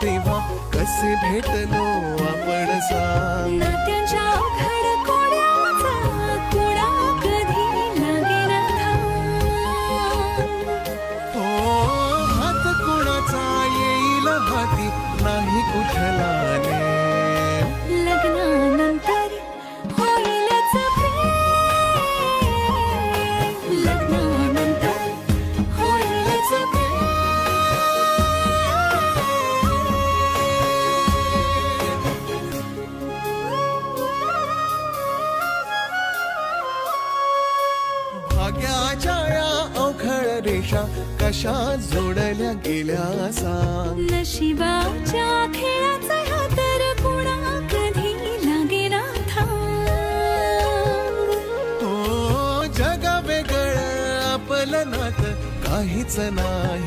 तेव्हा कसे भेटलो आपण सांग. नात्यांच्या अवघड कोड्याचा कोडा कधी लागेना थांब. हो हात कोणाचा येईल हाती नाही कुठला नेम. लग्नानंतर होईलच प्रेम. लग्नानंतर होईलच प्रेम. भाग्याच्या या अवघड रेषा कशा जोडल्या गेल्या सांग. नशिबाच्या खेळाचा हा तर कोणा कधी लागेना थांब. हो जग वेगळं आपलं नातं काहीच नाही.